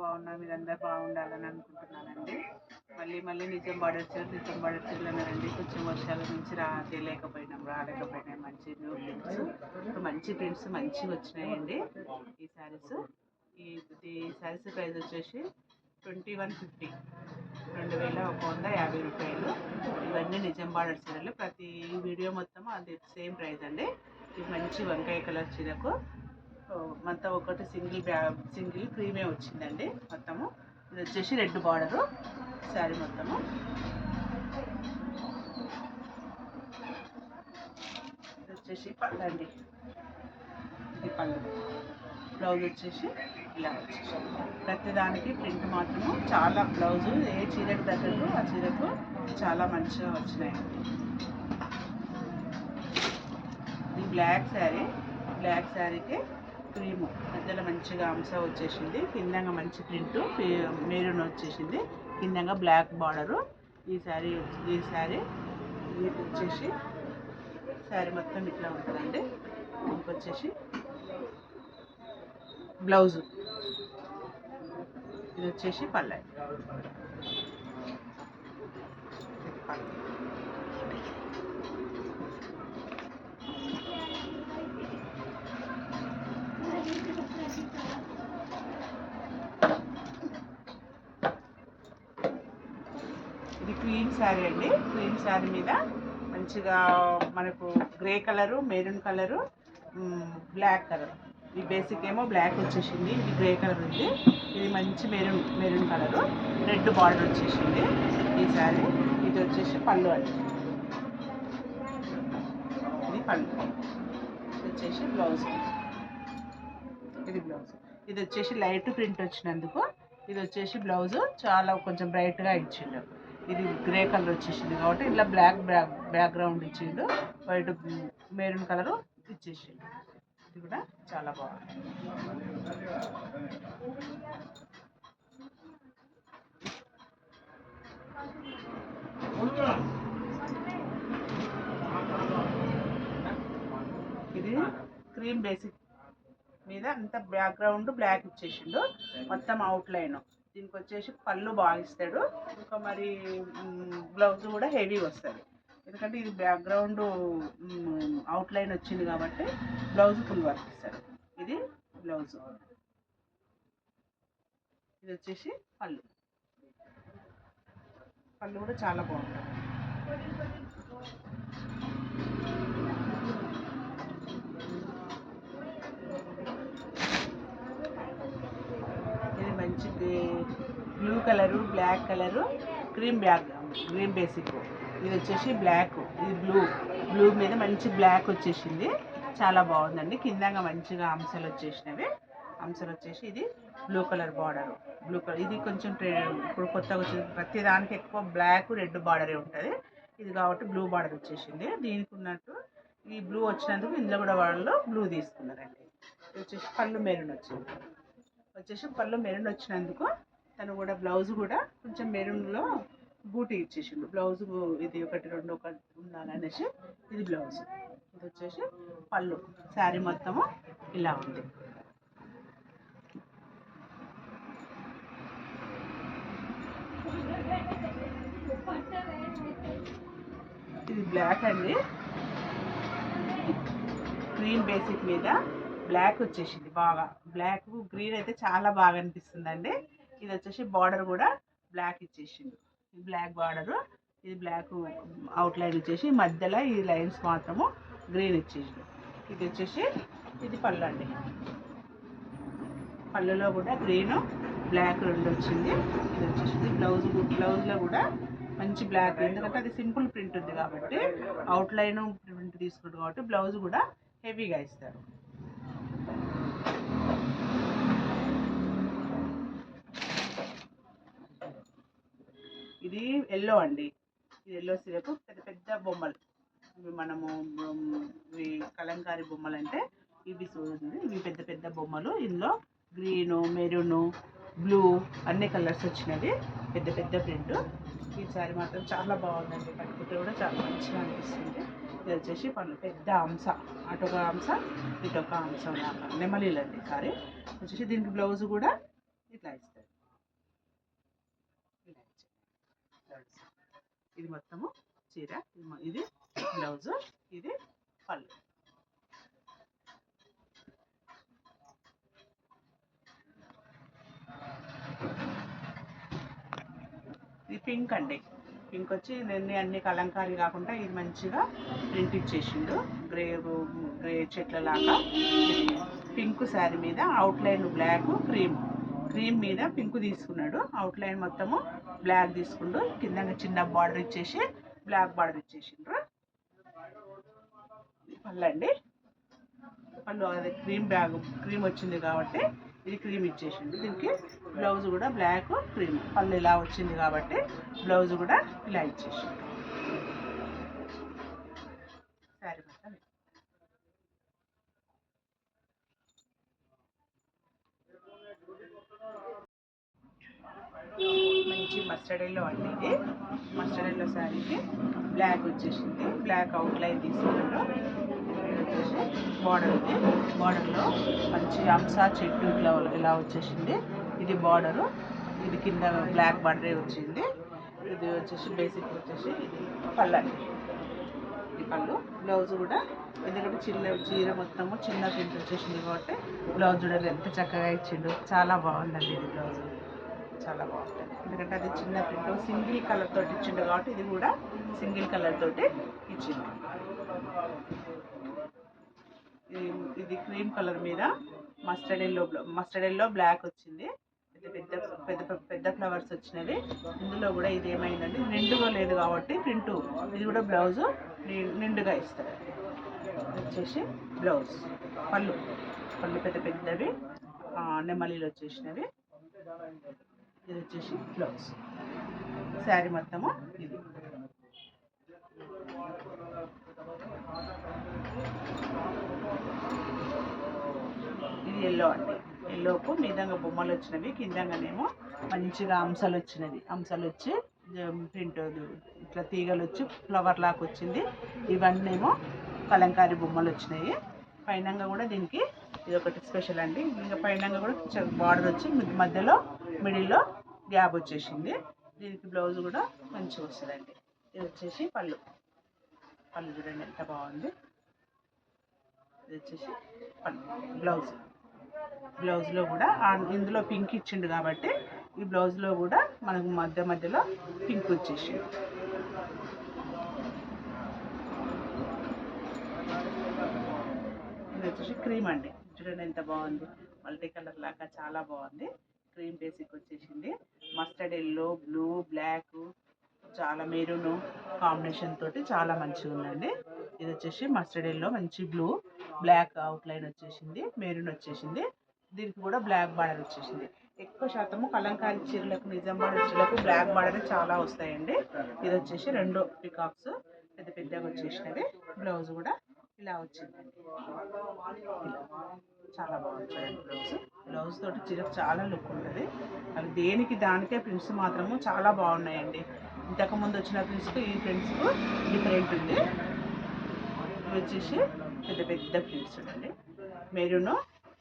బాగున్నా, మీరందరూ బాగుండాలని అనుకుంటున్నానండి. మళ్ళీ నిజాం బార్డర్ చీరలు అన్నారండి. కొంచెం వర్షాల నుంచి రాలేకపోయినాం మంచి న్యూ ప్రింట్స్. ఇప్పుడు మంచి ప్రింట్స్ మంచిగా వచ్చినాయండి ఈ శారీస్. ఈ శారీస్ ప్రైస్ వచ్చేసి 2150, 2150 రూపాయలు. ఇవన్నీ నిజాం బార్డర్ చీరలు. ప్రతి వీడియో మొత్తం అది సేమ్ ప్రైస్ అండి. ఇది మంచి వంకాయ కలర్ చీరకు మొత్తం ఒకటి సింగిల్ క్రీమే వచ్చిందండి మొత్తము. ఇది వచ్చేసి రెడ్ బార్డరు శారీ మొత్తము. ఇది వచ్చేసి పళ్ళు అండి. ఇది పళ్ళు. బ్లౌజ్ వచ్చేసి ఇలా వచ్చేసి ప్రతిదానికి ప్రింట్ మాత్రము చాలా బ్లౌజు ఏ చీరకు తగ్గట్టు ఆ చీరకు చాలా మంచిగా వచ్చినాయండి. ఇది బ్లాక్ శారీకి క్రీము మధ్యలో మంచిగా అంశ వచ్చేసింది. కిందంగా మంచి ప్రింట్ మెరూన్ వచ్చేసింది. కిందంగా బ్లాక్ బార్డరు. ఈ శారీ వచ్చేసి శారీ మొత్తం ఇట్లా ఉంటుందండి. ఇంకొచ్చేసి బ్లౌజు. ఇది వచ్చేసి పళ్ళు. ఇది క్రీమ్ శారీ అండి. క్రీమ్ శారీ మీద మంచిగా మనకు grey colour, maroon colour, black colour. ఈ బేసిక్ ఏమో బ్లాక్ వచ్చేసింది. ఇది గ్రే కలర్ ఉంది. ఇది మంచి మెరూన్ కలరు, రెడ్ బార్డర్ వచ్చేసింది ఈ శారీ. ఇది వచ్చేసి పళ్ళు అండి. ఇది పళ్ళు. ఇది వచ్చేసి బ్లౌజ్. ఇది బ్లౌజ్. ఇది వచ్చేసి లైట్ ప్రింట్ వచ్చినందుకు ఇది వచ్చేసి బ్లౌజ్ చాలా కొంచెం బ్రైట్గా ఇచ్చిండు. ఇది గ్రే కలర్ వచ్చేసింది కాబట్టి ఇలా బ్లాక్ బ్యాక్గ్రౌండ్ ఇచ్చిండు. వైట్ మెరూన్ కలరు ఇచ్చేసిండు. ఇది కూడా చాలా బాగుంది. ఇది క్రీమ్ బేసిక్ మీద అంత బ్యాక్గ్రౌండ్ బ్లాక్ ఇచ్చేసిండు. మొత్తం అవుట్లైన్. దీనికి వచ్చేసి పళ్ళు బాగా ఇస్తాడు. ఇంకా మరి బ్లౌజ్ కూడా హెవీ వస్తుంది. ఎందుకంటే ఇది బ్యాక్గ్రౌండ్ అవుట్లైన్ వచ్చింది కాబట్టి బ్లౌజ్ ఫుల్ వర్క్ ఇస్తాడు. ఇది బ్లౌజ్. ఇది వచ్చేసి పళ్ళు. పళ్ళు కూడా చాలా బాగుంటుంది. ఇది మంచి blue colour, black colour, cream basic. ఇది వచ్చేసి బ్లాక్. ఇది బ్లూ మీద మంచి బ్లాక్ వచ్చేసింది. చాలా బాగుందండి. కిందంగా మంచిగా అంశాలు వచ్చేసి ఇది blue colour border. Blue colour ఇది కొంచెం ఇప్పుడు కొత్తగా వచ్చింది. ప్రతి దానికి ఎక్కువ బ్లాక్, రెడ్ బార్డరే ఉంటుంది. ఇది కాబట్టి బ్లూ బార్డర్ వచ్చేసింది. దీనికి ఉన్నట్టు ఈ బ్లూ వచ్చినందుకు ఇందులో కూడా వాళ్ళు బ్లూ తీసుకున్నారండి. ఇది వచ్చేసి పళ్ళు మెరూన్ వచ్చినందుకు తను కూడా బ్లౌజ్ కూడా కొంచెం మెరూన్లో బూటీ ఇచ్చేసిండు. బ్లౌజ్ ఇది ఒకటి ఉండాలనేసి ఇది బ్లౌజ్. ఇది వచ్చేసి పళ్ళు. శారీ మొత్తము ఇలా ఉంది. ఇది బ్లాక్ అండి. గ్రీన్ బేసిక్ మీద బ్లాక్ వచ్చేసింది. బాగా బ్లాక్ గ్రీన్ అయితే చాలా బాగా అనిపిస్తుందండి. ఇది వచ్చేసి బార్డర్ కూడా బ్లాక్ ఇచ్చేసింది. ఇది బ్లాక్ బార్డరు. ఇది బ్లాక్ అవుట్లైన్ వచ్చేసి మధ్యలో ఈ లైన్స్ మాత్రము గ్రీన్ ఇచ్చేసింది. ఇది వచ్చేసి ఇది పళ్ళు అండి. పళ్ళులో కూడా గ్రీను, బ్లాక్ రెండు వచ్చింది. ఇది వచ్చేసి బ్లౌజ్లో కూడా మంచి బ్లాక్. ఎందుకంటే అది సింపుల్ ప్రింట్ ఉంది కాబట్టి అవుట్లైన్ ప్రింట్ తీసుకుంటుంది కాబట్టి బ్లౌజ్ కూడా హెవీగా ఇస్తారు. ఇది ఎల్లో అండి. ఇది ఎల్లో సీరకు పెద్ద బొమ్మలు. ఇవి మనము కలంకారీ బొమ్మలు అంటే ఇవి చూడండి. ఇవి పెద్ద బొమ్మలు. ఇందులో గ్రీను, మెరూను, బ్లూ అన్ని కలర్స్ వచ్చినవి. పెద్ద ప్రింట్. ఈ సారీ మాత్రం చాలా బాగుందండి. కట్టుకుంటే కూడా చాలా మంచిగా అనిపిస్తుంది. ఇది వచ్చేసి పళ్ళు పెద్ద అంశ. అటొక అంశ, ఇటొక అంశ నెమలీలండి. సారీ వచ్చేసి దీనికి బ్లౌజ్ కూడా ఇట్లా ఇస్తారు. ఇది మొత్తము చీర, ఇది బ్లౌజ్, ఇది పళ్ళు. ఇది పింక్ అండి. పింక్ వచ్చి అన్ని కలంకారీ కాకుండా ఇది మంచిగా ప్రింట్ ఇచ్చేసిండు. గ్రే చెట్ల లాగా పింక్ శారీ మీద అవుట్లైన్ బ్లాక్, క్రీమ్ మీద పింక్ తీసుకున్నాడు. అవుట్లైన్ మొత్తము బ్లాక్ తీసుకుండు. కింద చిన్న బార్డర్ ఇచ్చేసి బ్లాక్ బార్డర్ ఇచ్చేసిండ్రు. పళ్ళు అండి. పళ్ళు అది క్రీమ్ వచ్చింది కాబట్టి ఇది క్రీమ్ ఇచ్చేసిండు. దీనికి బ్లౌజ్ కూడా బ్లాక్ క్రీమ్. పళ్ళు ఇలా వచ్చింది కాబట్టి బ్లౌజ్ కూడా ఇలా ఇచ్చేసిండు. శారీ మొత్తం మంచి మస్టర్డ్ ఎల్లో అండి. ఇది మస్టర్డ్ ఎల్లో శారీకి బ్లాక్ వచ్చేసింది. బ్లాక్ అవుట్లైన్ తీసుకున్నాడు. వచ్చేసి బార్డర్ ఉంది. బార్డర్లో మంచి అంసా చెట్టు ఇలా వచ్చేసింది. ఇది బార్డరు. ఇది కింద బ్లాక్ బార్డరే వచ్చింది. ఇది వచ్చేసి బేసిక్ వచ్చేసి ఇది పళ్ళు అండి. ఇది పళ్ళు. బ్లౌజ్ కూడా ఎందుకంటే చీర మొత్తము చిన్న ప్రింట్ వచ్చేసింది కాబట్టి బ్లౌజ్ కూడా ఎంత చక్కగా ఇచ్చిండు. చాలా బాగుందండి ఇది బ్లౌజ్. చాలా బాగుంటుంది. ఎందుకంటే అది చిన్న ప్రింట్ సింగిల్ కలర్ తోటి ఇచ్చిండు కాబట్టి ఇది కూడా సింగిల్ కలర్ తోటి ఇచ్చిండు. ఇది క్రీమ్ కలర్ మీద మస్టర్డ్ ఎల్లో బ్లాక్ వచ్చింది. పెద్ద ఫ్లవర్స్ వచ్చినవి. ఇందులో కూడా ఇది ఏమైందండి నిండుగా లేదు కాబట్టి ప్రింట్. ఇది కూడా బ్లౌజ్ నిండుగా ఇస్తారండి. వచ్చేసి బ్లౌజ్. పళ్ళు పెద్దవి నెమ్మలీలు వచ్చేసినవి. ఇది వచ్చేసి బ్లౌజ్. శారీ మొత్తము ఇది. ఇది ఎల్లో అండి. ఎల్లోకు మీదంగా బొమ్మలు వచ్చినవి, కిందంగానేమో మంచిగా అంశాలు వచ్చినవి. అంశాలు వచ్చి ప్రింట్ ఇట్లా తీగలు వచ్చి ఫ్లవర్ లాగా వచ్చింది. ఇవన్నీ ఏమో కలంకారీ బొమ్మలు వచ్చినాయి. పైనంగా కూడా దీనికి ఇది ఒకటి స్పెషల్ అండి. ఇంకా పైనంగా కూడా బార్డర్ వచ్చి మధ్యలో మిడిల్లో గ్యాప్ వచ్చేసింది. దీనికి బ్లౌజ్ కూడా మంచిగా వస్తుందండి. ఇది వచ్చేసి పళ్ళు చూడండి ఎంత బాగుంది. ఇది వచ్చేసి పళ్ళు. బ్లౌజ్లో కూడా ఇందులో పింక్ ఇచ్చిండు కాబట్టి ఈ బ్లౌజ్లో కూడా మనకు మధ్యలో పింక్ వచ్చేసిండు. ఇది వచ్చేసి క్రీమ్ అండి. చూడండి ఎంత బాగుంది. మల్టీ కలర్ లాగా చాలా బాగుంది. క్రీమ్ బేసిక్ వచ్చేసింది. మస్టర్డ్ ఎల్లో, బ్లూ, బ్లాక్, చాలా మెరూన్ కాంబినేషన్ తోటి చాలా మంచిగా ఉందండి. ఇది వచ్చేసి మస్టర్డ్ ఎల్లో మంచి బ్లూ బ్లాక్ అవుట్లైన్ వచ్చేసింది. మెరూన్ వచ్చేసింది. దీనికి కూడా బ్లాక్ బార్డర్ వచ్చేసింది. ఎక్కువ శాతము కలంకారీ చీరలకు, నిజామాబాద్ చీరలకు బ్లాక్ బార్డర్ చాలా వస్తాయండి. ఇది వచ్చేసి 2 పికాక్స్ పెద్దగా వచ్చేసినవి. బ్లౌజ్ కూడా ఇలా వచ్చిందండి. చాలా బాగుంటుంది బ్లౌజ్ తోటి చీరకు చాలా లుక్ ఉంటుంది. అవి దేనికి దానికే ప్రింట్స్ మాత్రము చాలా బాగున్నాయండి. ఇంతకుముందు వచ్చిన ప్రింట్స్కు ఈ ప్రింట్స్కు డిఫరెంట్ ఉంది. ఇవి వచ్చేసి పెద్ద ప్రింట్స్ చూడండి. మెరూన్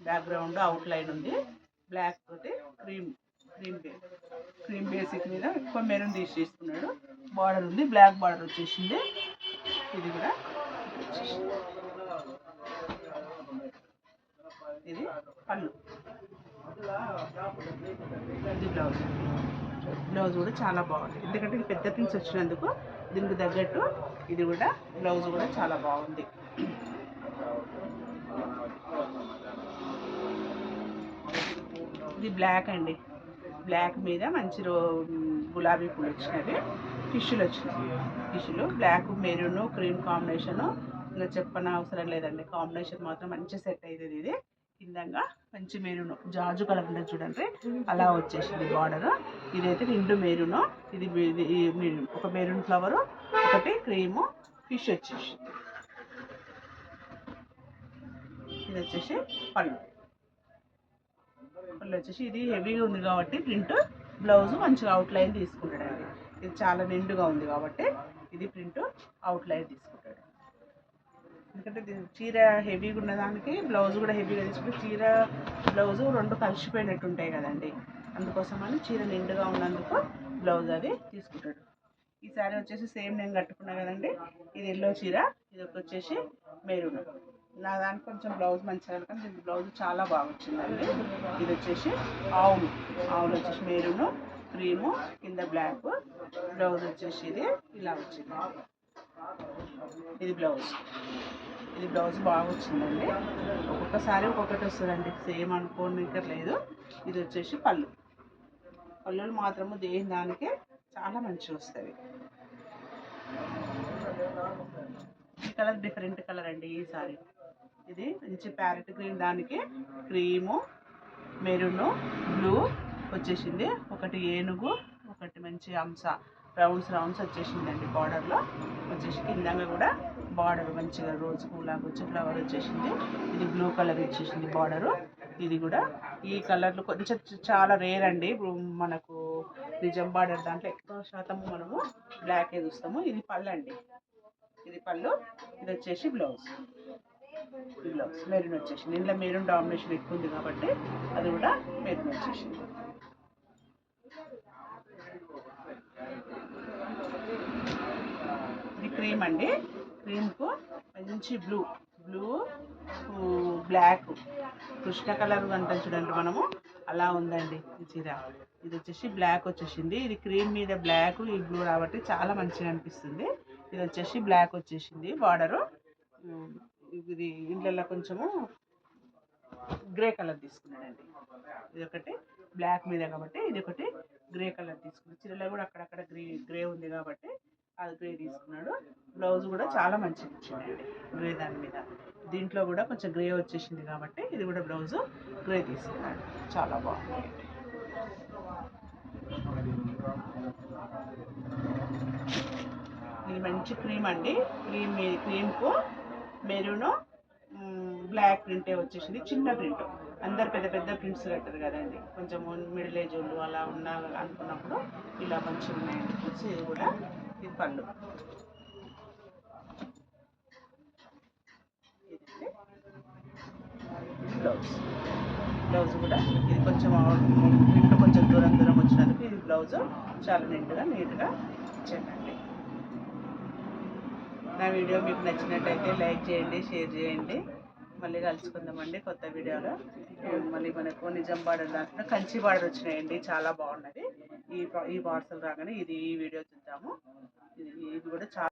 బ్యాక్గ్రౌండ్ అవుట్లైన్ ఉంది. బ్లాక్ తోటి క్రీమ్ బేసిక్ మీద ఎక్కువ మెరూన్ తీసుకున్నాడు. బార్డర్ ఉంది. బ్లాక్ బార్డర్ వచ్చేసింది. ఇది కూడా వచ్చేసింది. ఇది పళ్ళు. ఇది బ్లౌజ్ కూడా చాలా బాగుంది. ఎందుకంటే ఇది పెద్ద ప్రింట్స్ వచ్చినందుకు దీనికి తగ్గట్టు ఇది కూడా బ్లౌజ్ కూడా చాలా బాగుంది. ఇది బ్లాక్ అండి. బ్లాక్ మీద మంచి గులాబీ పూలు వచ్చినవి. ఫిష్లు వచ్చినాయి. ఫిష్లు బ్లాక్ మెరూన్ క్రీమ్ కాంబినేషను. ఇంకా చెప్పన అవసరం లేదండి. కాంబినేషన్ మాత్రం మంచి సెట్ అవుతుంది. ఇది కిందంగా మంచి మెరూన్ జాజు కలర్ ఉంటుంది చూడండి, అలా వచ్చేసింది బార్డర్. ఇదైతే 2 మెరూన్. ఇది ఒక మెరూన్ ఫ్లవరు, ఒకటి క్రీము, ఫిష్ వచ్చేసింది. ఇది వచ్చేసి పళ్ళు వచ్చేసి ఇది హెవీగా ఉంది కాబట్టి ప్రింట్. బ్లౌజ్ మంచిగా అవుట్లైన్ తీసుకుంటాడండి. ఇది చాలా నిండుగా ఉంది కాబట్టి ఇది ప్రింట్ అవుట్లైన్ తీసుకుంటాడు. ఎందుకంటే చీర హెవీగా ఉన్నదానికి బ్లౌజ్ కూడా హెవీగా తీసుకుంటే చీర బ్లౌజ్ 2 కలిసిపోయినట్టు ఉంటాయి కదండి. అందుకోసమని చీర నిండుగా ఉన్నందుకు బ్లౌజ్ అది తీసుకుంటాడు. ఈ శారీ వచ్చేసి సేమ్ నేను కట్టుకున్నా కదండి, ఇది ఎల్లో చీర, ఇది వచ్చేసి మెరూన్. నా దానికి కొంచెం బ్లౌజ్ మంచిగా కానీ దీనికి బ్లౌజ్ చాలా బాగా వచ్చిందండి. ఇది వచ్చేసి ఆవులు వచ్చేసి మెరూన్ క్రీము కింద బ్లాక్, బ్లౌజ్ వచ్చేసి ఇది ఇలా వచ్చింది. ఇది బ్లౌజ్ బాగా వచ్చిందండి. ఒక్కొక్కసారి ఒక్కొక్కటి వస్తుందండి, సేమ్ అనుకోనిక లేదు. ఇది వచ్చేసి పళ్ళులు మాత్రము దేని దానికే చాలా మంచిగా వస్తాయి. ఈ కలర్ డిఫరెంట్ కలర్ అండి. ఈ సారీ ఇది మంచి ప్యారెట్ గ్రీన్, దానికి క్రీము మెరూన్ బ్లూ వచ్చేసింది. ఒకటి ఏనుగు, ఒకటి మంచి అంశ రౌండ్స్ వచ్చేసిందండి. బార్డర్లో వచ్చేసి కిందంగా కూడా బార్డర్ మంచిగా రోజు పూలాగా వచ్చి ఫ్లవర్ వచ్చేసింది. ఇది బ్లూ కలర్ వచ్చేసింది బార్డరు. ఇది కూడా ఈ కలర్లు కొంచెం చాలా రేర్ అండి. మనకు నిజం బార్డర్ దాంట్లో ఎక్కువ శాతం మనము బ్లాక్ చూస్తాము. ఇది పళ్ళు అండి, ఇది పళ్ళు. ఇది వచ్చేసి బ్లౌజ్ మెరూన్ వచ్చేసింది. ఇందులో మెరూన్ డామినేషన్ ఎక్కువ ఉంది కాబట్టి అది కూడా మెరూన్ వచ్చేసింది. ఇది క్రీమ్ అండి, క్రీమ్కు మంచి బ్లూ బ్లాక్ కృష్ణ కలర్ అంటాం చూడండి మనము, అలా ఉందండి ఈ చీర. ఇది వచ్చేసి బ్లాక్ వచ్చేసింది. ఇది క్రీమ్ మీద బ్లాక్, ఈ బ్లూ కాబట్టి చాలా మంచిగా అనిపిస్తుంది. ఇది వచ్చేసి బ్లాక్ వచ్చేసింది బార్డరు. ఇది ఇంట్లో కొంచెము గ్రే కలర్ తీసుకున్నానండి. ఇది ఒకటి బ్లాక్ మీద కాబట్టి ఇది ఒకటి గ్రే కలర్ తీసుకున్నాడు. చీరలో కూడా అక్కడక్కడ గ్రే ఉంది కాబట్టి అది గ్రే తీసుకున్నాడు. బ్లౌజ్ కూడా చాలా మంచిగా ఇచ్చిందండి గ్రే దాని మీద. దీంట్లో కూడా కొంచెం గ్రే వచ్చేసింది కాబట్టి ఇది కూడా బ్లౌజు గ్రే తీసుకున్నాడు. చాలా బాగుంది. ఇది మంచి క్రీమ్ అండి, క్రీమ్కు మెరూను బ్లాక్ ప్రింటే వచ్చేసింది. చిన్న ప్రింట్, అందరు పెద్ద పెద్ద ప్రింట్స్ కట్టారు కదండి, కొంచెం మిడిల్ ఏజ్ వాళ్ళు అలా ఉన్నా అనుకున్నప్పుడు ఇలా మంచిగా ఉన్నాయండి ప్రింట్స్. ఇది కూడా ఇది పళ్ళు, బ్లౌజ్ కూడా ఇది కొంచెం ప్రింట్ కొంచెం దూరం వచ్చినందుకు ఇది బ్లౌజ్ చాలా నీట్గా ఇచ్చానండి. నా వీడియో మీకు నచ్చినట్టయితే లైక్ చేయండి, షేర్ చేయండి. మళ్ళీ కలుసుకుందామండి కొత్త వీడియోలో. మళ్ళీ మనకు నిజం బార్డర్ దాంట్లో కంచి బార్డర్ వచ్చినాయండి, చాలా బాగున్నది. ఈ పార్సల్ రాగానే ఈ వీడియో చూద్దాము. ఇది కూడా చాలా